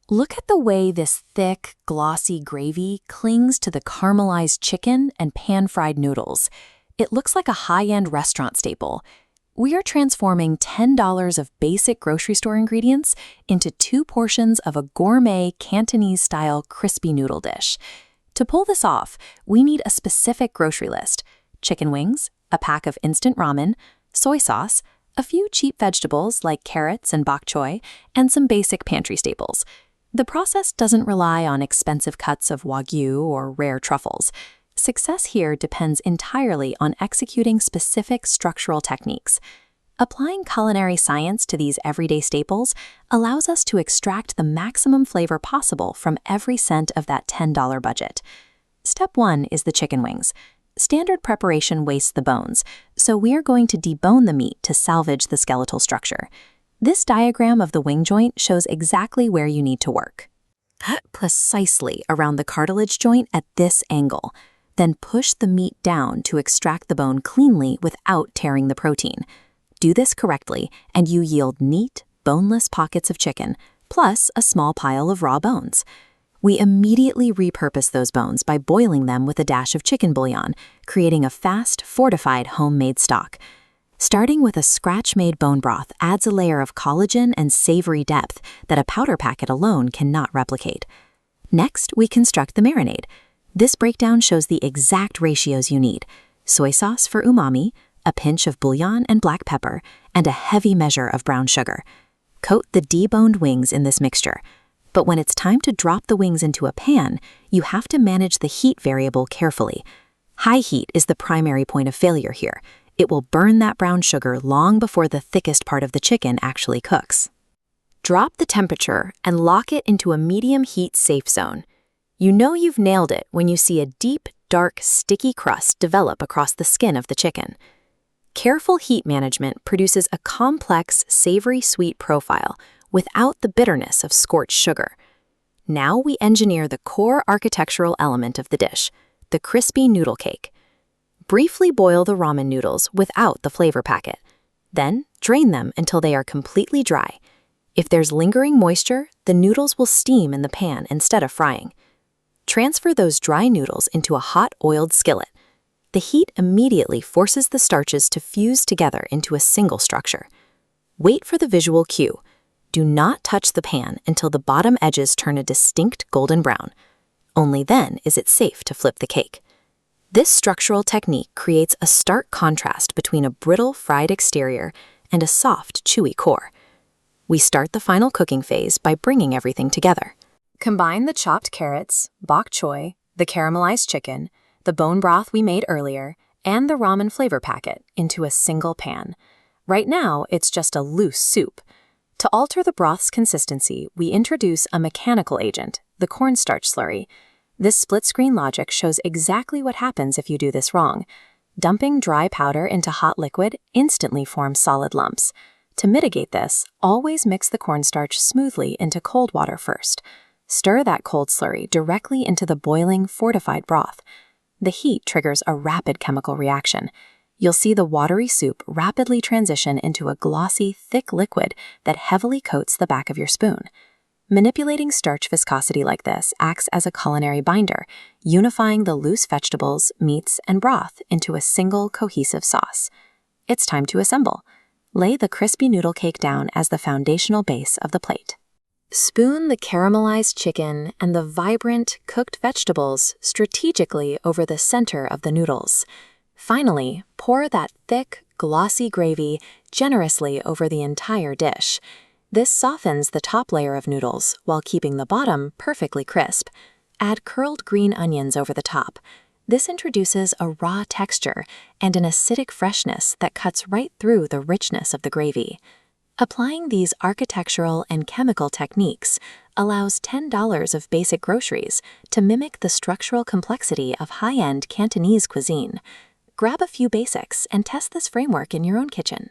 Look at the way this thick, glossy gravy clings to the caramelized chicken and pan-fried noodles. It looks like a high-end restaurant staple. We are transforming $10 of basic grocery store ingredients into 2 portions of a gourmet Cantonese-style crispy noodle dish. To pull this off, we need a specific grocery list: chicken wings, a pack of instant ramen, soy sauce, a few cheap vegetables like carrots and bok choy, and some basic pantry staples. The process doesn't rely on expensive cuts of wagyu or rare truffles. Success here depends entirely on executing specific structural techniques. Applying culinary science to these everyday staples allows us to extract the maximum flavor possible from every cent of that $10 budget. Step 1 is the chicken wings. Standard preparation wastes the bones, so we are going to debone the meat to salvage the skeletal structure. This diagram of the wing joint shows exactly where you need to work. Cut precisely around the cartilage joint at this angle. Then push the meat down to extract the bone cleanly without tearing the protein. Do this correctly, and you yield neat, boneless pockets of chicken, plus a small pile of raw bones. We immediately repurpose those bones by boiling them with a dash of chicken bouillon, creating a fast, fortified homemade stock. Starting with a scratch-made bone broth adds a layer of collagen and savory depth that a powder packet alone cannot replicate. Next, we construct the marinade. This breakdown shows the exact ratios you need: soy sauce for umami, a pinch of bouillon and black pepper, and a heavy measure of brown sugar. Coat the deboned wings in this mixture. But when it's time to drop the wings into a pan, you have to manage the heat variable carefully. High heat is the primary point of failure here. It will burn that brown sugar long before the thickest part of the chicken actually cooks. Drop the temperature and lock it into a medium heat safe zone. You know you've nailed it when you see a deep, dark, sticky crust develop across the skin of the chicken. Careful heat management produces a complex, savory sweet profile without the bitterness of scorched sugar. Now we engineer the core architectural element of the dish, the crispy noodle cake. Briefly boil the ramen noodles without the flavor packet. Then drain them until they are completely dry. If there's lingering moisture, the noodles will steam in the pan instead of frying. Transfer those dry noodles into a hot oiled skillet. The heat immediately forces the starches to fuse together into a single structure. Wait for the visual cue. Do not touch the pan until the bottom edges turn a distinct golden brown. Only then is it safe to flip the cake. This structural technique creates a stark contrast between a brittle fried exterior and a soft, chewy core. We start the final cooking phase by bringing everything together. Combine the chopped carrots, bok choy, the caramelized chicken, the bone broth we made earlier, and the ramen flavor packet into a single pan. Right now, it's just a loose soup. To alter the broth's consistency, we introduce a mechanical agent, the cornstarch slurry. This split-screen logic shows exactly what happens if you do this wrong. Dumping dry powder into hot liquid instantly forms solid lumps. To mitigate this, always mix the cornstarch smoothly into cold water first. Stir that cold slurry directly into the boiling, fortified broth. The heat triggers a rapid chemical reaction. You'll see the watery soup rapidly transition into a glossy, thick liquid that heavily coats the back of your spoon. Manipulating starch viscosity like this acts as a culinary binder, unifying the loose vegetables, meats, and broth into a single cohesive sauce. It's time to assemble. Lay the crispy noodle cake down as the foundational base of the plate. Spoon the caramelized chicken and the vibrant, cooked vegetables strategically over the center of the noodles. Finally, pour that thick, glossy gravy generously over the entire dish. This softens the top layer of noodles while keeping the bottom perfectly crisp. Add curled green onions over the top. This introduces a raw texture and an acidic freshness that cuts right through the richness of the gravy. Applying these architectural and chemical techniques allows $10 of basic groceries to mimic the structural complexity of high-end Cantonese cuisine. Grab a few basics and test this framework in your own kitchen.